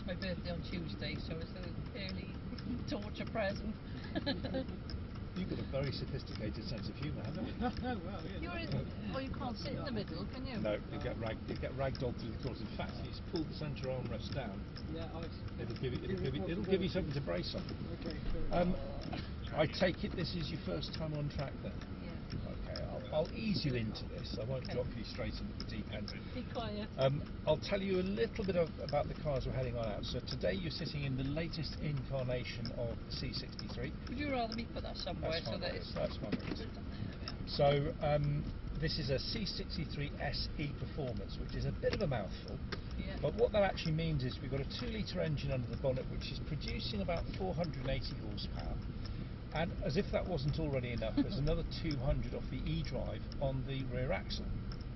it's my birthday on Tuesday, so it's an early torture present. You've got a very sophisticated sense of humour, haven't you? Well, yeah. You can't sit in the middle, can you? No, you get ragdolled through the course. In fact, if you pull the centre armrest down, Yeah, it'll give you something to brace on. Okay, sure. I take it this is your first time on track then? Yeah. Okay, I'll ease you into this. I won't drop you straight into the deep end. Be quiet. I'll tell you a little bit about the cars we're heading on out. So today you're sitting in the latest incarnation of the C63. Would you rather me put that somewhere so that it's... That's fine. So this is a C63 SE Performance, which is a bit of a mouthful. Yeah. But what that actually means is we've got a 2-litre engine under the bonnet, which is producing about 480 horsepower. And as if that wasn't already enough, there's another 200 off the E-drive on the rear axle.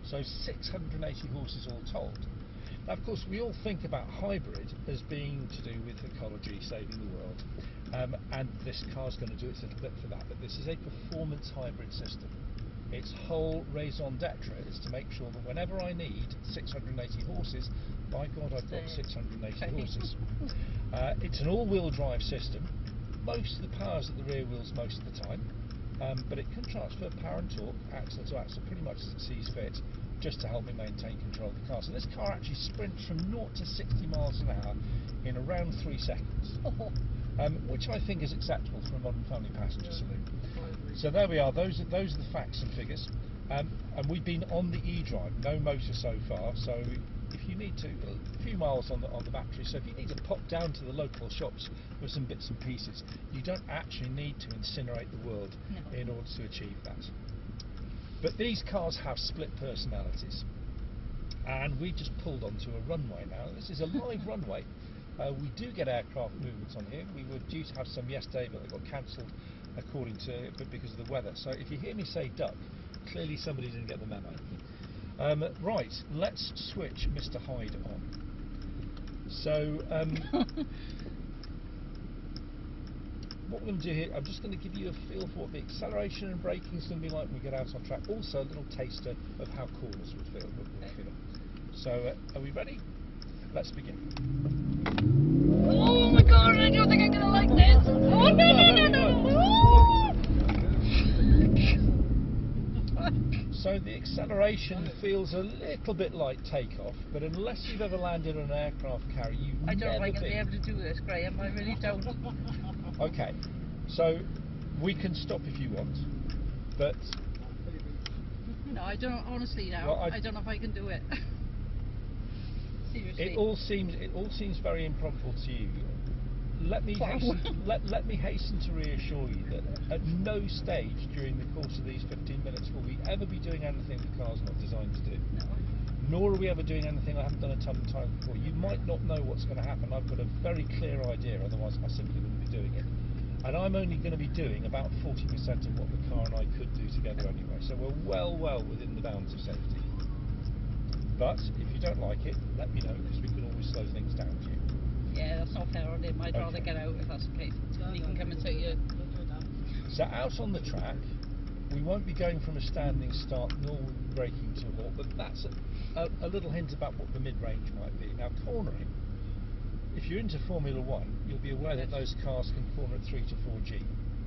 So 680 horses all told. Now, of course, we all think about hybrid as being to do with ecology, saving the world. And this car's going to do its little bit for that. But this is a performance hybrid system. Its whole raison d'etre is to make sure that whenever I need 680 horses, by God, I've got 680 horses. It's an all-wheel drive system. Most of the power's at the rear wheels most of the time, but it can transfer power and torque, axle to axle, pretty much as it sees fit, just to help me maintain control of the car. So this car actually sprints from 0 to 60 miles an hour in around 3 seconds, which I think is acceptable for a modern family passenger saloon. So there we are, those are the facts and figures. And we've been on the E-drive, no motor so far, so if you need to, a few miles on the battery, so if you need to pop down to the local shops for some bits and pieces, you don't actually need to incinerate the world in order to achieve that. But these cars have split personalities, and we just pulled onto a runway now. This is a live runway. We do get aircraft movements on here. We were due to have some yesterday, but they got cancelled because of the weather. So if you hear me say duck, clearly somebody didn't get the memo. Right, let's switch Mr. Hyde on. So, what we're going to do here, I'm just going to give you a feel for what the acceleration and braking is going to be like when we get out on track. Also, a little taster of how corners will feel. So, are we ready? Let's begin. Oh my God, I don't think I'm going to like this. Oh, no. So the acceleration feels a little bit like takeoff, but unless you've ever landed on an aircraft carrier, I don't think I'll be able to do this, Graham. I really don't. Okay, so we can stop if you want, but no, I don't. Honestly, now well, I don't know if I can do it. Seriously, it all seems very improbable to you. Let me hasten to reassure you that at no stage during the course of these 15 minutes will we ever be doing anything the car's not designed to do. No. Nor are we ever doing anything I haven't done a ton of time before. You might not know what's going to happen. I've got a very clear idea, otherwise I simply wouldn't be doing it. And I'm only going to be doing about 40% of what the car and I could do together anyway. So we're well within the bounds of safety. But if you don't like it, let me know, because we can always slow things down for you. Yeah, that's not fair on him. I'd rather get out if that's the case. He can come and take you. So out on the track, we won't be going from a standing start nor will we be braking to a halt, but that's a little hint about what the mid-range might be. Now, cornering, if you're into Formula 1, you'll be aware that those cars can corner at 3 to 4G.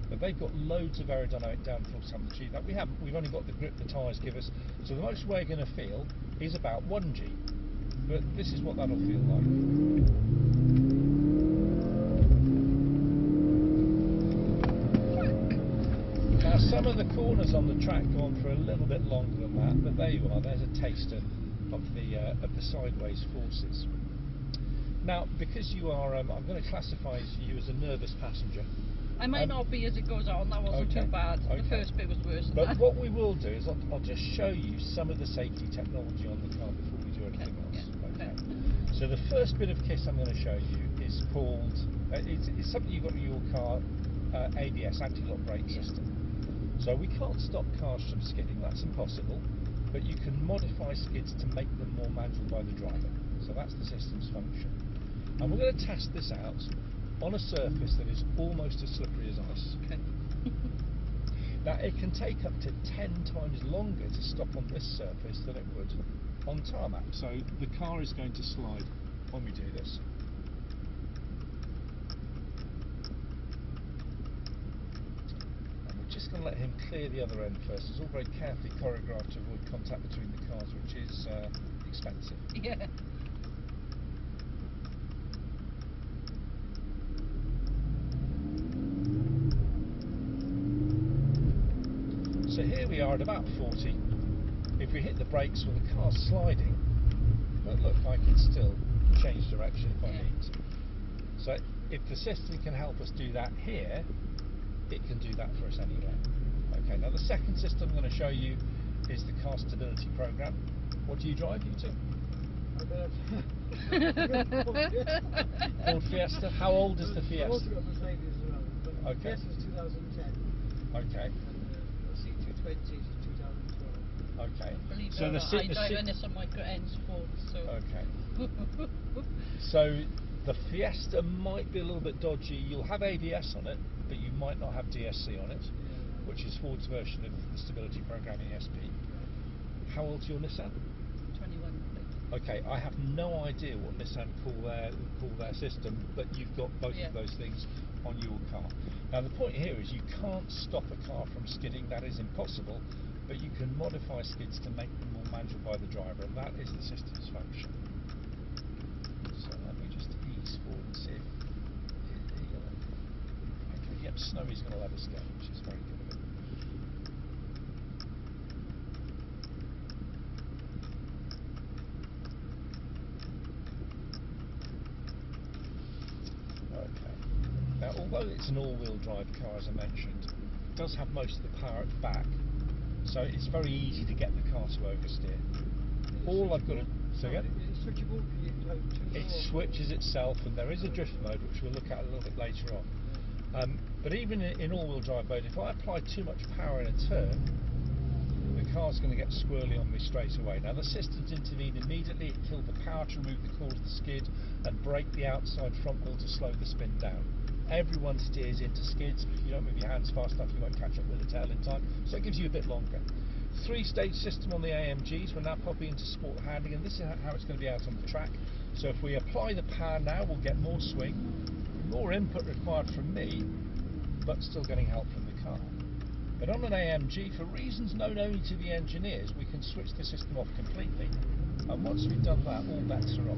But they've got loads of aerodynamic downforce to achieve that. We haven't. We've only got the grip the tyres give us. So the most we're going to feel is about 1G. But this is what that'll feel like. Now, some of the corners on the track go on for a little bit longer than that, but there you are. There's a taster of the sideways forces. Now, because you are, I'm going to classify you as a nervous passenger. I might not be as it goes on. That wasn't too bad. The first bit was worse than that. But what we will do is I'll just show you some of the safety technology on the car before we do anything else. Yeah. Okay. So the first bit of kit I'm going to show you is called, it's something you've got in your car, ABS, anti-lock brake system. So we can't stop cars from skidding, that's impossible, but you can modify skids to make them more manageable by the driver. So that's the system's function. And we're going to test this out on a surface that is almost as slippery as ice. Okay. Now, it can take up to 10 times longer to stop on this surface than it would on tarmac. So the car is going to slide when we do this. let him clear the other end first. It's all very carefully choreographed to avoid contact between the cars, which is expensive. Yeah. So here we are at about 40. If we hit the brakes, well, the car's sliding, but look, I can still change direction if I need to. So if the system can help us do that here, it can do that for us anywhere. Okay, now the second system I'm going to show you is the car stability program. What do you drive, you two? Ford Fiesta. How old is the Fiesta? I've also got Mercedes as well, but okay. Fiesta's 2010. Okay. And C220 is 2012. Okay. Believe So it or the not, I drive in some micro ends Ford, so. Okay. So the Fiesta might be a little bit dodgy. You'll have ABS on it, but you might not have DSC on it, which is Ford's version of the stability program ESP. How old's your Nissan? 21. Okay, I have no idea what Nissan call their system, but you've got both of those things on your car. Now the point here is you can't stop a car from skidding, that is impossible, but you can modify skids to make them more manageable by the driver, and that is the system's function. So let me just ease forward and see if okay, yep, Snowy's going to let us go, which is very good of it. Okay. Now, although it's an all-wheel drive car, as I mentioned, it does have most of the power at the back, so it's very easy to get the car to oversteer. All I've got to Switchable? it switches itself, and there is a drift mode which we'll look at a little bit later on. But even in all-wheel drive mode, if I apply too much power in a turn, the car's going to get squirrely on me straight away. Now the systems intervene immediately. It killed the power to remove the cause of the skid and brake the outside front wheel to slow the spin down. Everyone steers into skids. If you don't move your hands fast enough, you won't catch up with the tail in time, so it gives you a bit longer. 3-stage system on the AMGs. We're now popping into sport handling, and this is how it's going to be out on the track. So if we apply the power now, we'll get more swing, more input required from me, but still getting help from the car. But on an AMG, for reasons known only to the engineers, we can switch the system off completely, and once we've done that, all bets are off.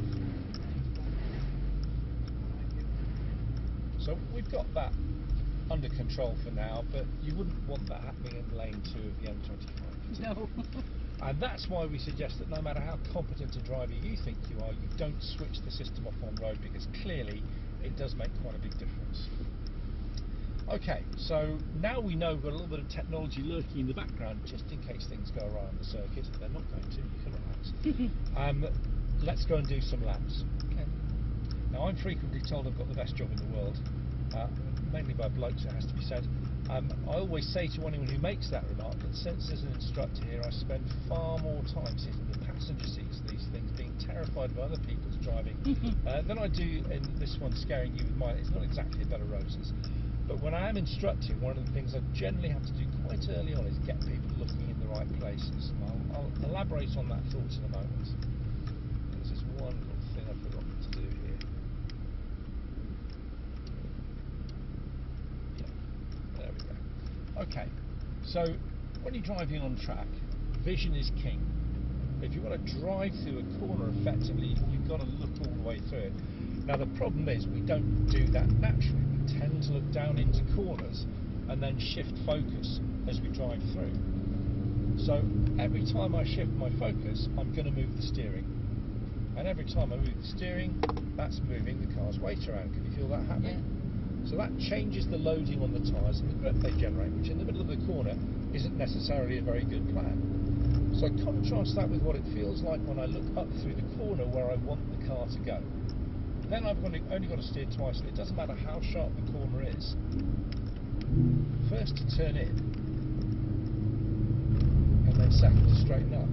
So we've got that under control for now, but you wouldn't want that happening in lane 2 of the M25. No. And that's why we suggest that no matter how competent a driver you think you are, you don't switch the system off on road, because clearly it does make quite a big difference. Okay, so now we know we've got a little bit of technology lurking in the background, just in case things go awry on the circuit. They're not going to, you can relax. Let's go and do some laps. Okay. Now I'm frequently told I've got the best job in the world, mainly by blokes, it has to be said. I always say to anyone who makes that remark that since as an instructor here I spend far more time sitting in the passenger seats of these things, being terrified of other people's driving, than I do in this one scaring you with mine. It's not exactly a bed of roses. But when I am instructing, one of the things I generally have to do quite early on is get people looking in the right places. And I'll elaborate on that thought in a moment. There's this one little thing I've forgotten to do here. Yeah, there we go. Okay, so when you're driving on track, vision is king. If you want to drive through a corner effectively, you've got to look all the way through it. Now the problem is we don't do that naturally. We tend to look down into corners and then shift focus as we drive through. So every time I shift my focus, I'm going to move the steering. And every time I move the steering, that's moving the car's weight around. Can you feel that happening? Yeah. So that changes the loading on the tyres and the grip they generate, which in the middle of the corner isn't necessarily a very good plan. So contrast that with what it feels like when I look up through the corner where I want the car to go. Then I've only got to steer twice, and it doesn't matter how sharp the corner is. First to turn in, and then second to straighten up.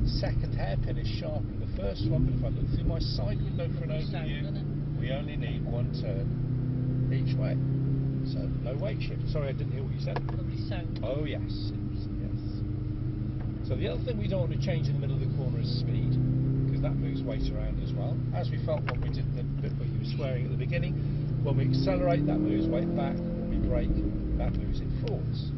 The second hairpin is sharper than the first one, but if I look through my side window for an overview, we only need one turn each way. So no weight shift. Sorry, I didn't hear what you said. Lovely sound. Oh yes, yes. So the other thing we don't want to change in the middle of the corner is speed, because that moves weight around as well. As we felt when we did the bit where you were swearing at the beginning, when we accelerate, that moves weight back. When we brake, that moves it forwards.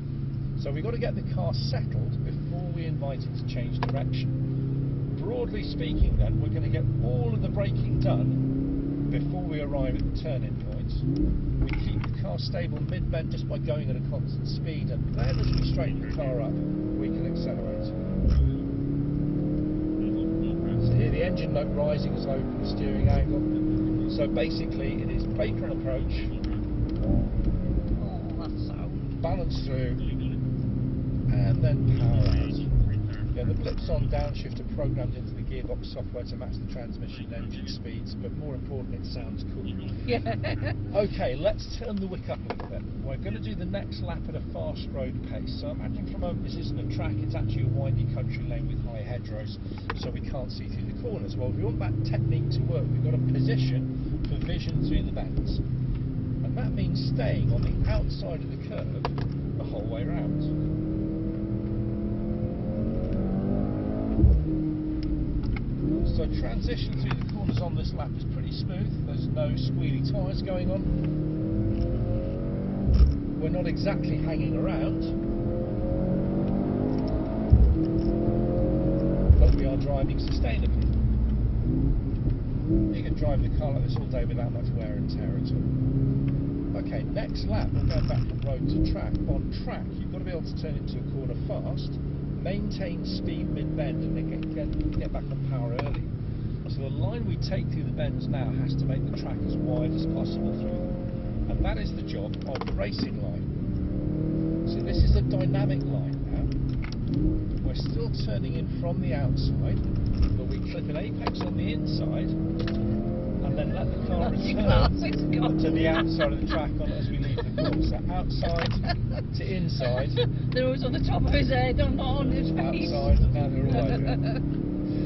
So we've got to get the car settled before we invite it to change direction. Broadly speaking then, we're going to get all of the braking done before we arrive at the turning point. We keep the car stable mid-bend just by going at a constant speed, and then as we straighten the car up, we can accelerate. So here the engine note rising as I open the steering angle. So basically it is brake on approach, balance through, and then power out. Yeah, the blips on downshift are programmed into the gearbox software to match the transmission and engine speeds, but more important, it sounds cool. Yeah. Okay, let's turn the wick up a little bit. We're going to do the next lap at a fast road pace. So imagine for a moment this isn't a track, it's actually a windy country lane with high hedgerows, so we can't see through the corners. Well, if we want that technique to work, we've got to position for vision through the bends. And that means staying on the outside of the curve the whole way round. So transition through the corners on this lap is pretty smooth. There's no squealy tyres going on. We're not exactly hanging around, but we are driving sustainably. You can drive the car like this all day without much wear and tear at all. Okay, next lap, we're going back from road to track. On track, you've got to be able to turn into a corner fast, maintain speed mid-bend, and then get back on power early. So the line we take through the bends now has to make the track as wide as possible through them. And that is the job of the racing line. So this is a dynamic line now. We're still turning in from the outside, but we clip an apex on the inside, and then let the car return to the outside of the track as we leave the course. So outside to inside. They're always on the top of his head, not on his face. Outside, and now they're all over it.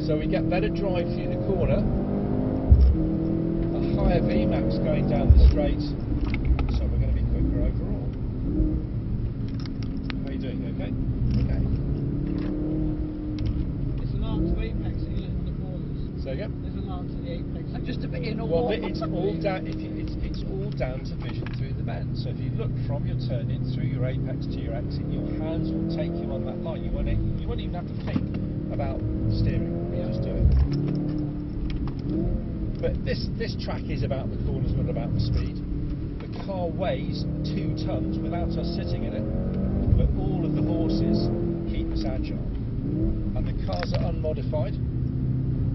So we get better drive through the corner, a higher VMAX going down the straight, so we're going to be quicker overall. How are you doing? Okay? Okay. It's an arc to apex here on the corners. So again? There's an arc to the apex. I'm just a bit in a Well, wall. it's all down. It's all down to vision through the bend. So if you look from your turn in through your apex to your exit, your hands will take you on that line. You won't even have to think about steering. You just do it. But this track is about the corners, not about the speed. The car weighs 2 tons without us sitting in it, but all of the horses keep us agile. And the cars are unmodified.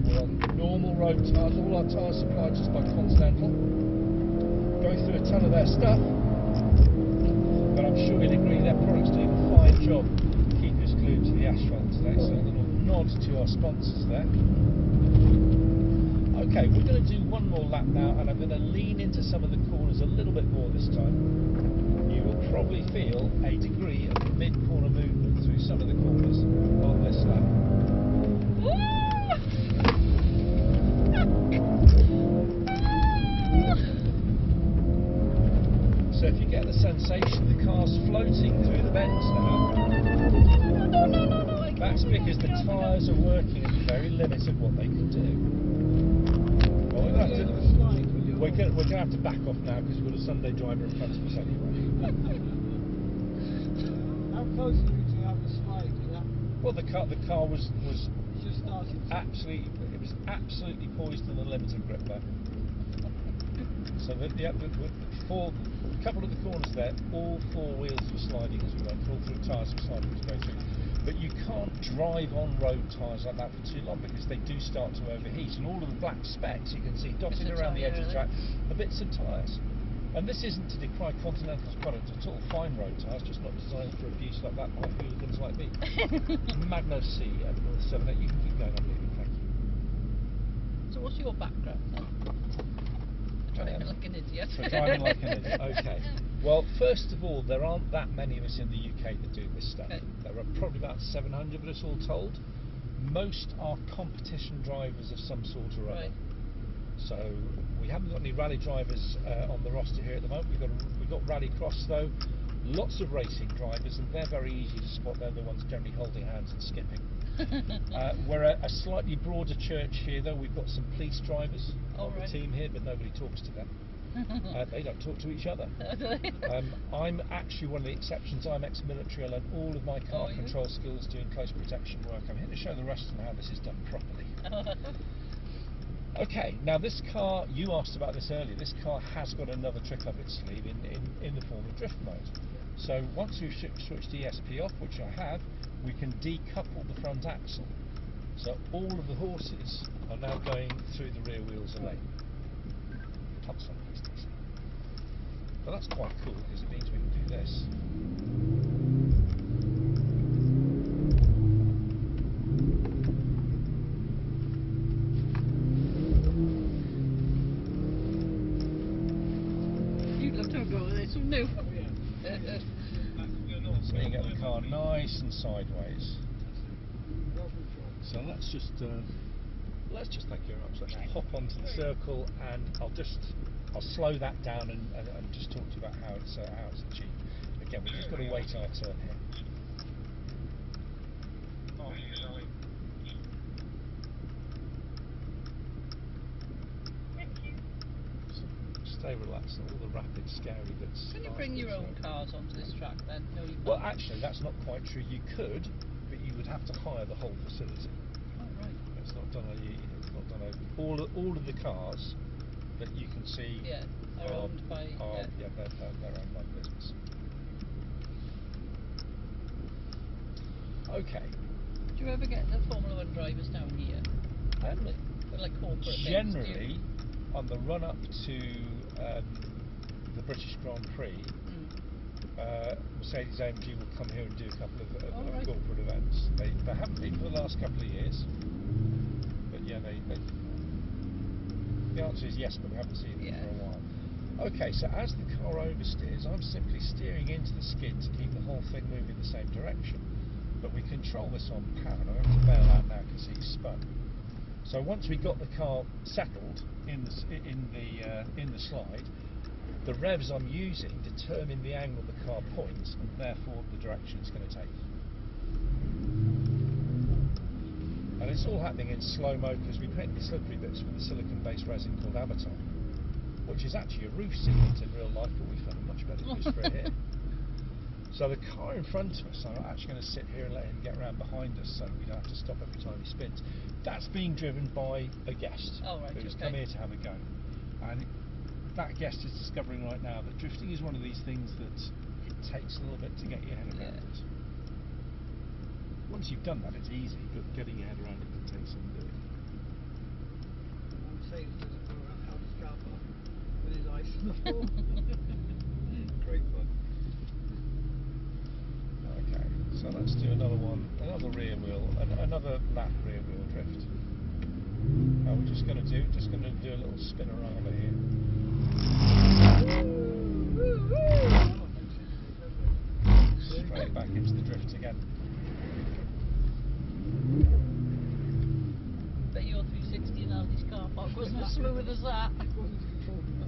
We're on normal road tyres. All our tyres supplied just by Continental. Going through a ton of their stuff, but I'm sure you'd agree their products do a fine job keeping us glued to the asphalt today. So a little nod to our sponsors there. Okay, we're going to do one more lap now, and I'm going to lean into some of the corners a little bit more this time. You will probably feel a degree of mid-corner movement through some of the corners on this lap. So if you get the sensation the car's floating through the bends now, that's because the tyres are working at the very limit of what they can do. Well, we're going to have to back off now because we've got a Sunday driver in front of us anyway. How close are you to have a slide with that? Well, the car was Just started. absolutely poised on the limit of grip there. So a couple of the corners there, all 4 wheels were sliding as we went through, all 3 tyres were sliding as we go through. But you can't drive on road tyres like that for too long because they do start to overheat, and all of the black specks you can see dotted around the edge of the track are bits of tyres. And this isn't to decry Continental's product at all. Fine road tyres, just not designed for abuse like that by hooligans like me. Magno C and North 78. You can keep going on, leaving, thank you. So what's your background then? Driving like an idiot. So driving like an idiot, okay. Well, first of all, there aren't that many of us in the UK that do this stuff. Okay. There are probably about 700 of us all told. Most are competition drivers of some sort or other. Right. So we haven't got any rally drivers on the roster here at the moment. We've got rallycross though. Lots of racing drivers, and they're very easy to spot. They're the ones generally holding hands and skipping. We're a slightly broader church here though. We've got some police drivers on the team here, but nobody talks to them. They don't talk to each other. I'm actually one of the exceptions. I'm ex-military. I learned all of my car control skills doing close protection work. I'm here to show the rest of them how this is done properly. Okay, now this car, you asked about this earlier, this car has got another trick up its sleeve in the form of drift mode. So once we've switched ESP off, which I have, we can decouple the front axle. So all of the horses are now going through the rear wheels alone. Comes on these days. But that's quite cool because it means we can do this. You'd love to have got this, wouldn't you? So you get the car nice and sideways. So let's just thank you very much. Let's hop onto the circle, and I'll slow that down and just talk to you about how it's achieved. Again, we've just got to wait our turn here. Stay relaxed. All the rapid, scary bits. Can you bring your own cars onto this track then? No, you can't. Well, actually, that's not quite true. You could, but you would have to hire the whole facility. Oh, right. It's not done. All of the cars that you can see. Yeah, they're owned by. They're owned by the business. Okay. Do you ever get the Formula 1 drivers down here? Like corporate Generally, on the run up to the British Grand Prix, Mercedes AMG will come here and do a couple of corporate events. They haven't been for the last couple of years, but yeah, the answer is yes, but we haven't seen them for a while. Okay, so as the car oversteers, I'm simply steering into the skid to keep the whole thing moving the same direction. But we control this on power. I'm going to bail out now because he's spun. So once we got the car settled in the slide, the revs I'm using determine the angle the car points and therefore the direction it's going to take. And it's all happening in slow-mo because we paint the slippery bits with a silicon-based resin called Avatar, which is actually a roof sealant in real life, but we found a much better use for it here. So the car in front of us, I'm actually going to sit here and let him get around behind us so we don't have to stop every time he spins. That's being driven by a guest who's come here to have a go. And that guest is discovering right now that drifting is one of these things that it takes a little bit to get your head around it. Once you've done that, it's easy, but getting your head around it can take some doing. Mercedes does it for out his car park with his ice on the floor. Great fun. Okay, so let's do another one, another rear wheel, another lap rear wheel drift. Now we're just going to do a little spinorama here. Straight back into the drift again. Bet your 360 in Aldi's car park wasn't as smooth as that.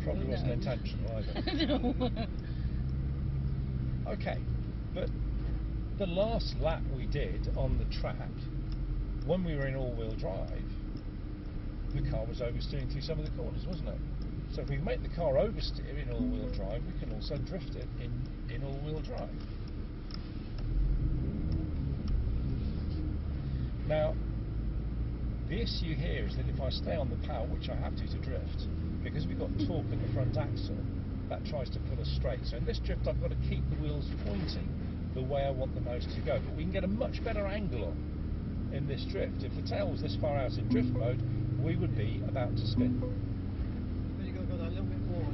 Probably wasn't intentional either. No. Okay, but the last lap we did on the track, when we were in all-wheel drive, the car was oversteering through some of the corners, wasn't it? So if we make the car oversteer in all-wheel drive, we can also drift it in all-wheel drive. Now, the issue here is that if I stay on the power, which I have to drift, because we've got torque in the front axle, that tries to pull us straight. So in this drift, I've got to keep the wheels pointing the way I want the nose to go. But we can get a much better angle on in this drift. If the tail was this far out in drift mode, we would be about to spin. But you've got to go that little bit more.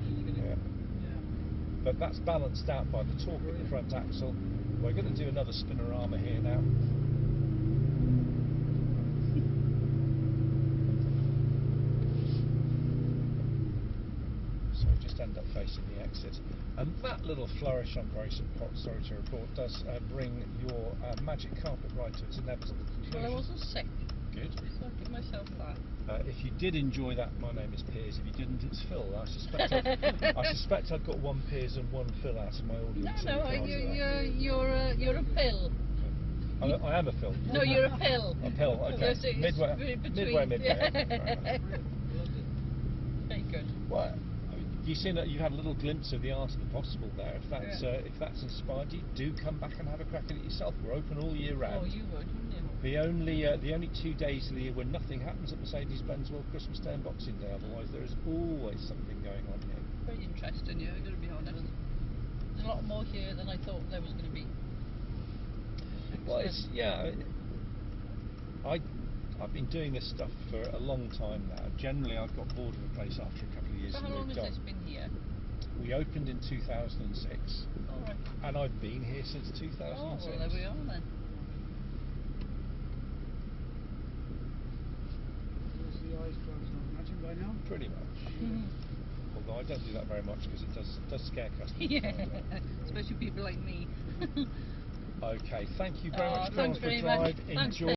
But that's balanced out by the torque in the front axle. We're going to do another spinorama here now. So we just end up facing the exit. And that little flourish, I'm very sorry to report, does bring your magic carpet ride to its inevitable conclusion. Well, I wasn't sick. Good. So I'll give myself that. If you did enjoy that, my name is Piers. If you didn't, it's Phil. I suspect I've got one Piers and one Phil out of my audience. No, you're a pill. I am a Phil. No, you're a pill. A pill, okay. Yes, Midway. Yeah. Okay. Very good. Well, you've had a little glimpse of the art of the possible there. If that's inspired you, do come back and have a crack at it yourself. We're open all year round. Oh, you would, wouldn't you? The only 2 days of the year when nothing happens at Mercedes-Benz World, Christmas Day and Boxing Day. Otherwise, there is always something going on here. Very interesting, yeah, I've got to be honest. There's a lot more here than I thought there was going to be. Well, I've been doing this stuff for a long time now. Generally, I've got bored of a place after a couple of years So and how long moved has on. this been here? We opened in 2006, All right. and I've been here since 2006. Oh, well, there we are then. There's the eyes closed, I imagine, by now. Pretty much. Mhm. Although I don't do that very much because it does scare customers. Yeah, especially people like me. Okay, thank you very much Thanks for the very drive. much. Thanks, Enjoy.